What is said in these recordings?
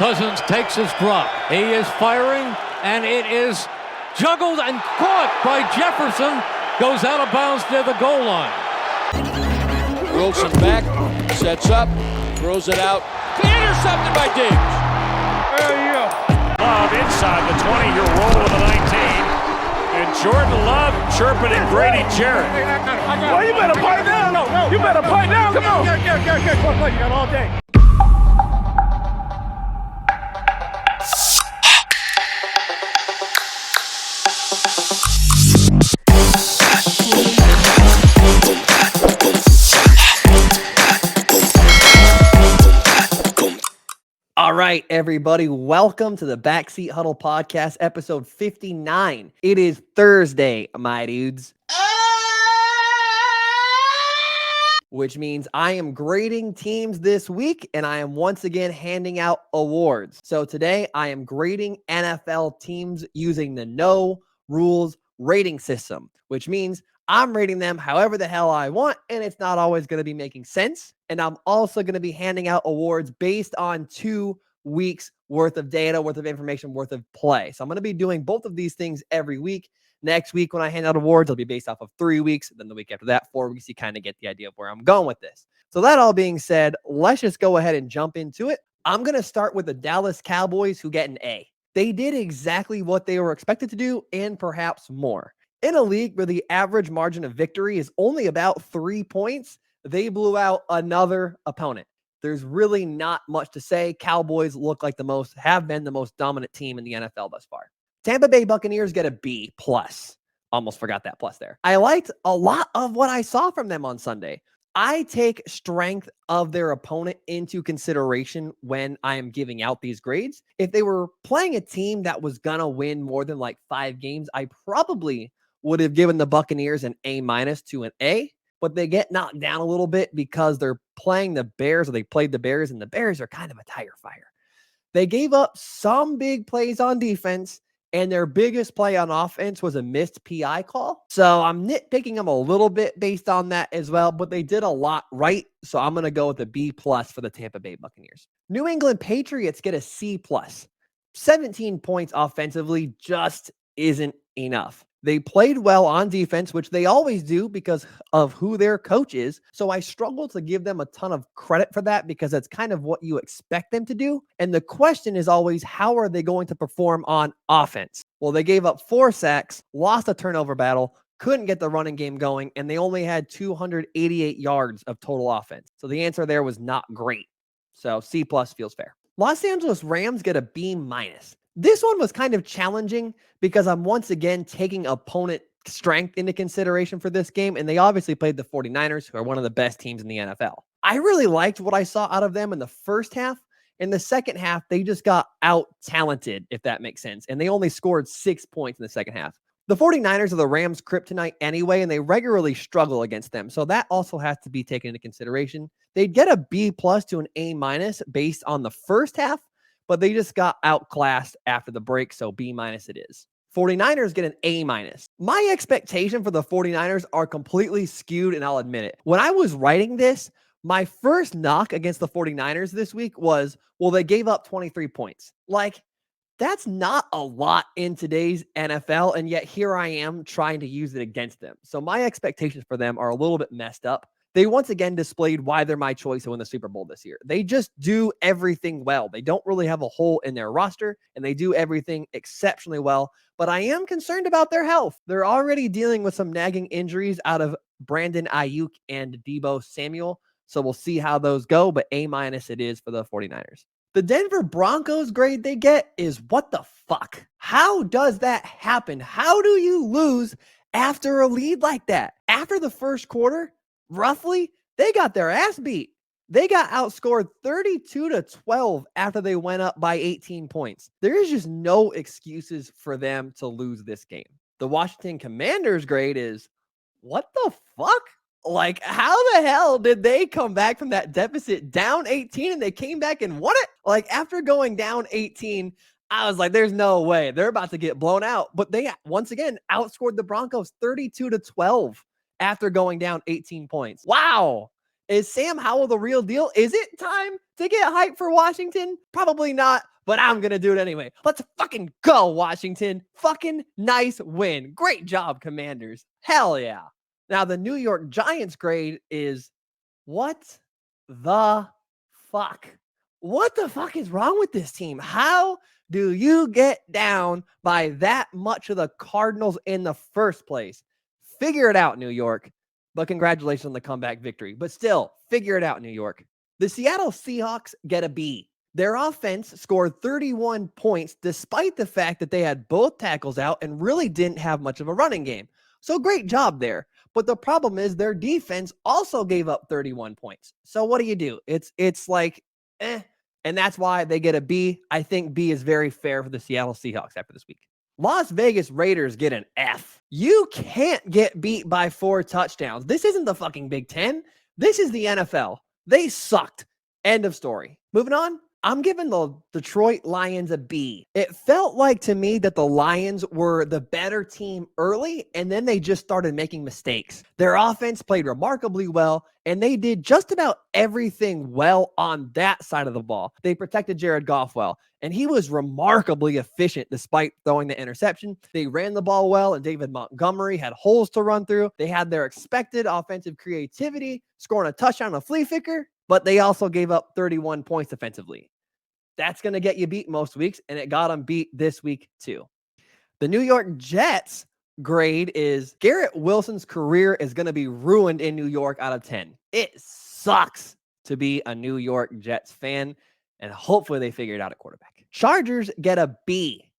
Cousins takes his drop. He is firing, and it is juggled and caught by Jefferson. Goes out of bounds near the goal line. Wilson back, sets up, throws it out. Intercepted by Diggs. Love inside the 20. You're rolling with the 19. And Jordan Love chirping at Grady Jarrett. Well, you better pipe down. No. You better pipe down. Come on. You got all day. All right, everybody, welcome to the Backseat Huddle podcast, episode 59. It is Thursday, my dudes. Which means I am grading teams this week, and I am once again handing out awards. So today, I am grading NFL teams using the no rules rating system, which means I'm rating them however the hell I want, and it's not always going to be making sense. And I'm also going to be handing out awards based on 2 weeks worth of data, worth of information, worth of play. So I'm going to be doing both of these things every week. Next week, when I hand out awards, it'll be based off of 3 weeks. Then the week after that, 4 weeks. You kind of get the idea of where I'm going with this. So that all being said, let's just go ahead and jump into it. I'm going to start with the Dallas Cowboys, who get an A. They did exactly what they were expected to do and perhaps more. In a league where the average margin of victory is only about 3 points, they blew out another opponent. There's really not much to say. Cowboys look like have been the most dominant team in the NFL thus far. Tampa Bay Buccaneers get a B+. Almost forgot that plus there. I liked a lot of what I saw from them on Sunday. I take strength of their opponent into consideration when I am giving out these grades. If they were playing a team that was going to win more than like 5 games, I probably would have given the Buccaneers an A- to an A, but they get knocked down a little bit because they're playing the Bears, or they played the Bears, and the Bears are kind of a tire fire. They gave up some big plays on defense, and their biggest play on offense was a missed PI call. So I'm nitpicking them a little bit based on that as well, but they did a lot right. So I'm going to go with a B+ for the Tampa Bay Buccaneers. New England Patriots get a C+. 17 points offensively just isn't enough. They played well on defense, which they always do because of who their coach is. So I struggle to give them a ton of credit for that because that's kind of what you expect them to do. And the question is always, how are they going to perform on offense? Well, they gave up 4 sacks, lost a turnover battle, couldn't get the running game going, and they only had 288 yards of total offense. So the answer there was not great. So C+ feels fair. Los Angeles Rams get a B-. This one was kind of challenging because I'm once again taking opponent strength into consideration for this game, and they obviously played the 49ers, who are one of the best teams in the NFL. I really liked what I saw out of them in the first half. In the second half, they just got out-talented, if that makes sense, and they only scored 6 points in the second half. The 49ers are the Rams' kryptonite anyway, and they regularly struggle against them, so that also has to be taken into consideration. They'd get a B+ to an A- based on the first half, but they just got outclassed after the break, so B- it is. 49ers get an A-. My expectation for the 49ers are completely skewed, and I'll admit it. When I was writing this, my first knock against the 49ers this week was, well, they gave up 23 points. Like, that's not a lot in today's NFL, and yet here I am trying to use it against them. So my expectations for them are a little bit messed up. They once again displayed why they're my choice to win the Super Bowl this year. They just do everything well. They don't really have a hole in their roster, and they do everything exceptionally well. But I am concerned about their health. They're already dealing with some nagging injuries out of Brandon Ayuk and Deebo Samuel. So we'll see how those go, but A- it is for the 49ers. The Denver Broncos grade they get is what the fuck? How does that happen? How do you lose after a lead like that? After the first quarter, roughly, they got their ass beat. They got outscored 32-12 after they went up by 18 points. There is just no excuses for them to lose this game. The Washington Commanders grade is, what the fuck? Like, how the hell did they come back from that deficit down 18 and they came back and won it? Like, after going down 18, I was like, there's no way. They're about to get blown out. But they, once again, outscored the Broncos 32-12 after going down 18 points. Wow. Is Sam Howell the real deal? Is it time to get hyped for Washington? Probably not, but I'm going to do it anyway. Let's fucking go, Washington. Fucking nice win. Great job, Commanders. Hell yeah. Now, the New York Giants grade is what the fuck? What the fuck is wrong with this team? How do you get down by that much of the Cardinals in the first place? Figure it out, New York. But congratulations on the comeback victory. But still, figure it out, New York. The Seattle Seahawks get a B. Their offense scored 31 points despite the fact that they had both tackles out and really didn't have much of a running game. So great job there. But the problem is their defense also gave up 31 points. So what do? It's like, and that's why they get a B. I think B is very fair for the Seattle Seahawks after this week. Las Vegas Raiders get an F. You can't get beat by 4 touchdowns. This isn't the fucking Big Ten. This is the NFL. They sucked. End of story. Moving on. I'm giving the Detroit Lions a B. It felt like to me that the Lions were the better team early, and then they just started making mistakes. Their offense played remarkably well, and they did just about everything well on that side of the ball. They protected Jared Goff well, and he was remarkably efficient despite throwing the interception. They ran the ball well, and David Montgomery had holes to run through. They had their expected offensive creativity, scoring a touchdown on a flea flicker, but they also gave up 31 points defensively. That's going to get you beat most weeks, and it got them beat this week too. The New York Jets grade is Garrett Wilson's career is going to be ruined in New York out of 10. It sucks to be a New York Jets fan, and hopefully they figure it out at quarterback. Chargers get a B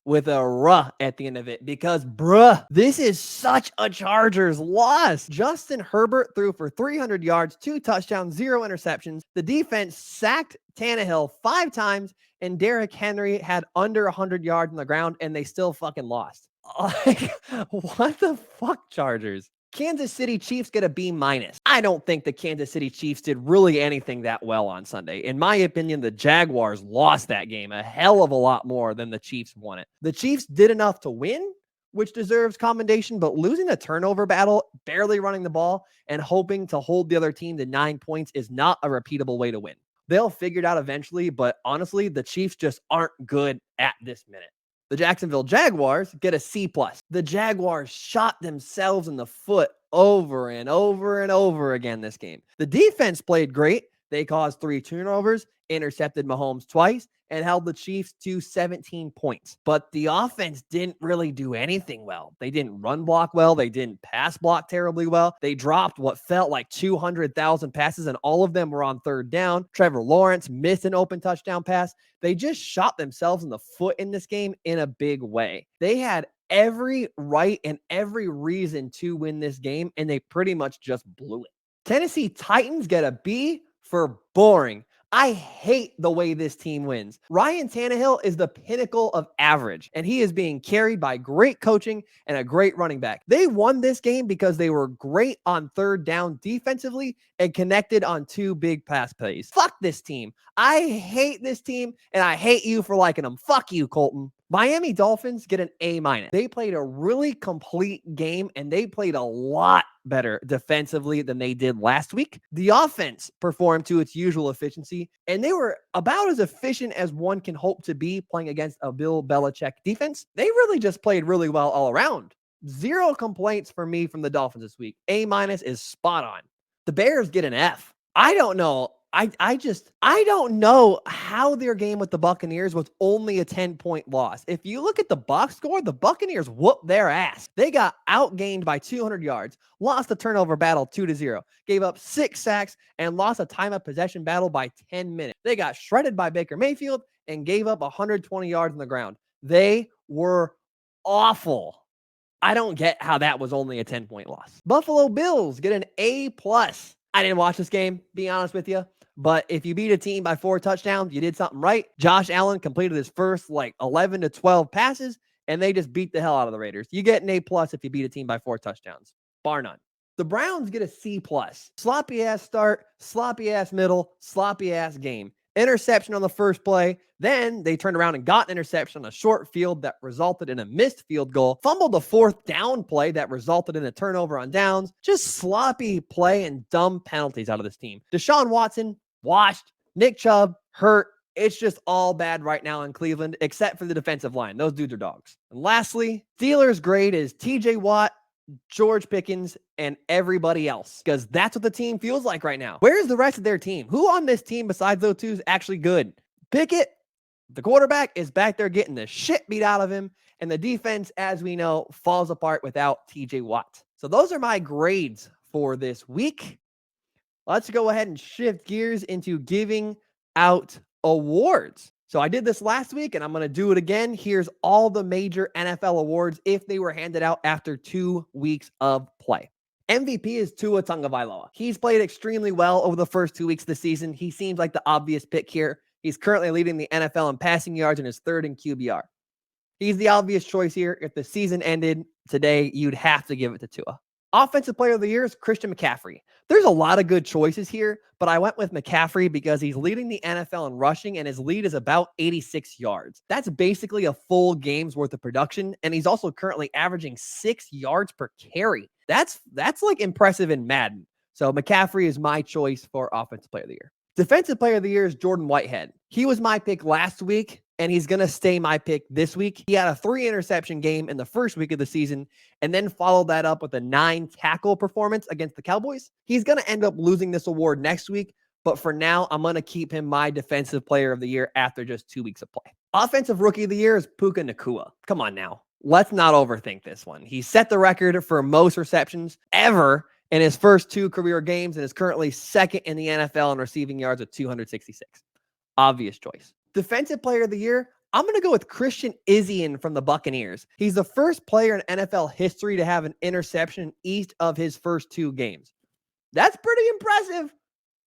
with a ruh at the end of it because, bruh, this is such a Chargers loss. Justin Herbert threw for 300 yards, 2 touchdowns, 0 interceptions. The defense sacked Tannehill 5 times, and Derrick Henry had under 100 yards on the ground, and they still fucking lost. Like, what the fuck, Chargers? Kansas City Chiefs get a B-. I don't think the Kansas City Chiefs did really anything that well on Sunday. In my opinion, the Jaguars lost that game a hell of a lot more than the Chiefs won it. The Chiefs did enough to win, which deserves commendation, but losing a turnover battle, barely running the ball, and hoping to hold the other team to 9 points is not a repeatable way to win. They'll figure it out eventually, but honestly, the Chiefs just aren't good at this minute. The Jacksonville Jaguars get a C+. The Jaguars shot themselves in the foot over and over and over again this game. The defense played great. They caused 3 turnovers, intercepted Mahomes twice, and held the Chiefs to 17 points. But the offense didn't really do anything well. They didn't run block well. They didn't pass block terribly well. They dropped what felt like 200,000 passes, and all of them were on 3rd down. Trevor Lawrence missed an open touchdown pass. They just shot themselves in the foot in this game in a big way. They had every right and every reason to win this game, and they pretty much just blew it. Tennessee Titans get a B for boring. I hate the way this team wins. Ryan Tannehill is the pinnacle of average, and he is being carried by great coaching and a great running back. They won this game because they were great on 3rd down defensively and connected on 2 big pass plays. Fuck this team. I hate this team, and I hate you for liking them. Fuck you, Colton. Miami Dolphins get an A-. They played a really complete game, and they played a lot better defensively than they did last week. The offense performed to its usual efficiency, and they were about as efficient as one can hope to be playing against a Bill Belichick defense. They really just played really well all around. 0 complaints for me from the Dolphins this week. A- is spot on. The Bears get an F. I don't know. I don't know how their game with the Buccaneers was only a 10-point loss. If you look at the box score, the Buccaneers whooped their ass. They got outgained by 200 yards, lost the turnover battle 2-0, gave up 6 sacks, and lost a time of possession battle by 10 minutes. They got shredded by Baker Mayfield and gave up 120 yards on the ground. They were awful. I don't get how that was only a 10-point loss. Buffalo Bills get an A+. I didn't watch this game, be honest with you. But if you beat a team by 4 touchdowns, you did something right. Josh Allen completed his first 11 to 12 passes, and they just beat the hell out of the Raiders. You get an A+ if you beat a team by 4 touchdowns, bar none. The Browns get a C+. Sloppy ass start, sloppy ass middle, sloppy ass game. interception on the first play. Then they turned around and got an interception on a short field that resulted in a missed field goal. Fumbled the 4th down play that resulted in a turnover on downs. Just sloppy play and dumb penalties out of this team. Deshaun Watson, washed. Nick Chubb, hurt. It's just all bad right now in Cleveland, except for the defensive line. Those dudes are dogs. And lastly, Steelers' grade is TJ Watt, George Pickens, and everybody else, because that's what the team feels like right now. Where's the rest of their team? Who on this team besides those two is actually good? Pickett, the quarterback, is back there getting the shit beat out of him, and the defense, as we know, falls apart without TJ Watt. So those are my grades for this week. Let's go ahead and shift gears into giving out awards. So I did this last week and I'm going to do it again. Here's all the major NFL awards if they were handed out after 2 weeks of play. MVP is Tua Tagovailoa. He's played extremely well over the first 2 weeks of the season. He seems like the obvious pick here. He's currently leading the NFL in passing yards and is 3rd in QBR. He's the obvious choice here. If the season ended today, you'd have to give it to Tua. Offensive Player of the Year is Christian McCaffrey. There's a lot of good choices here, but I went with McCaffrey because he's leading the NFL in rushing, and his lead is about 86 yards. That's basically a full game's worth of production, and he's also currently averaging 6 yards per carry. That's like impressive in Madden. So McCaffrey is my choice for Offensive Player of the Year. Defensive Player of the Year is Jordan Whitehead. He was my pick last week, and he's going to stay my pick this week. He had a 3-interception game in the first week of the season and then followed that up with a 9-tackle performance against the Cowboys. He's going to end up losing this award next week, but for now, I'm going to keep him my Defensive Player of the Year after just 2 weeks of play. Offensive Rookie of the Year is Puka Nacua. Come on now. Let's not overthink this one. He set the record for most receptions ever in his first 2 career games and is currently 2nd in the NFL in receiving yards with 266. Obvious choice. Defensive Player of the Year, I'm going to go with Christian Izien from the Buccaneers. He's the first player in NFL history to have an interception each of his first 2 games. That's pretty impressive.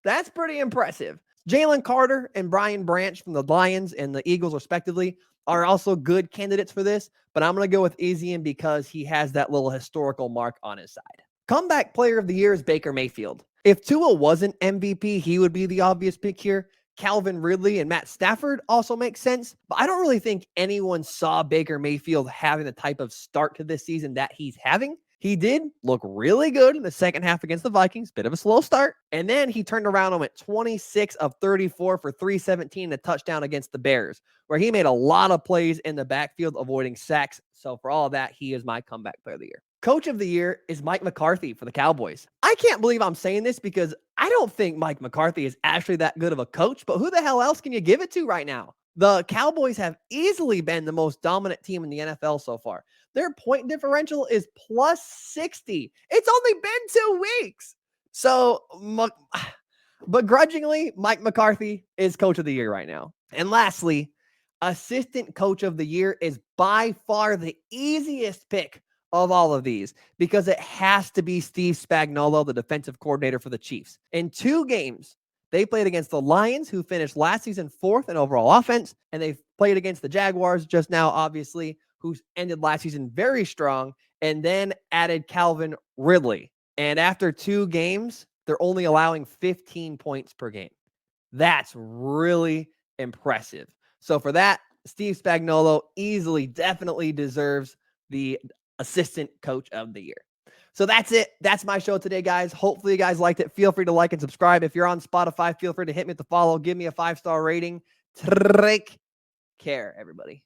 That's pretty impressive. Jalen Carter and Brian Branch from the Lions and the Eagles, respectively, are also good candidates for this, but I'm going to go with Izien because he has that little historical mark on his side. Comeback Player of the Year is Baker Mayfield. If Tua wasn't MVP, he would be the obvious pick here. Calvin Ridley and Matt Stafford also make sense, but I don't really think anyone saw Baker Mayfield having the type of start to this season that he's having. He did look really good in the second half against the Vikings, bit of a slow start, and then he turned around and went 26 of 34 for 317 and a touchdown against the Bears, where he made a lot of plays in the backfield, avoiding sacks. So for all of that, he is my Comeback Player of the Year. Coach of the Year is Mike McCarthy for the Cowboys. I can't believe I'm saying this because I don't think Mike McCarthy is actually that good of a coach, but who the hell else can you give it to right now? The Cowboys have easily been the most dominant team in the NFL so far. Their point differential is plus 60. It's only been 2 weeks. So begrudgingly, Mike McCarthy is Coach of the Year right now. And lastly, Assistant Coach of the Year is by far the easiest pick of all of these because it has to be Steve Spagnuolo, the defensive coordinator for the Chiefs. In 2 games, they played against the Lions, who finished last season 4th in overall offense, and they played against the Jaguars just now, obviously, who ended last season very strong, and then added Calvin Ridley. And after 2 games, they're only allowing 15 points per game. That's really impressive. So for that, Steve Spagnuolo easily, definitely deserves the Assistant Coach of the Year. So that's it. That's my show today, guys. Hopefully you guys liked it. Feel free to like and subscribe. If you're on Spotify, feel free to hit me with the follow. Give me a 5-star rating. Take care, everybody.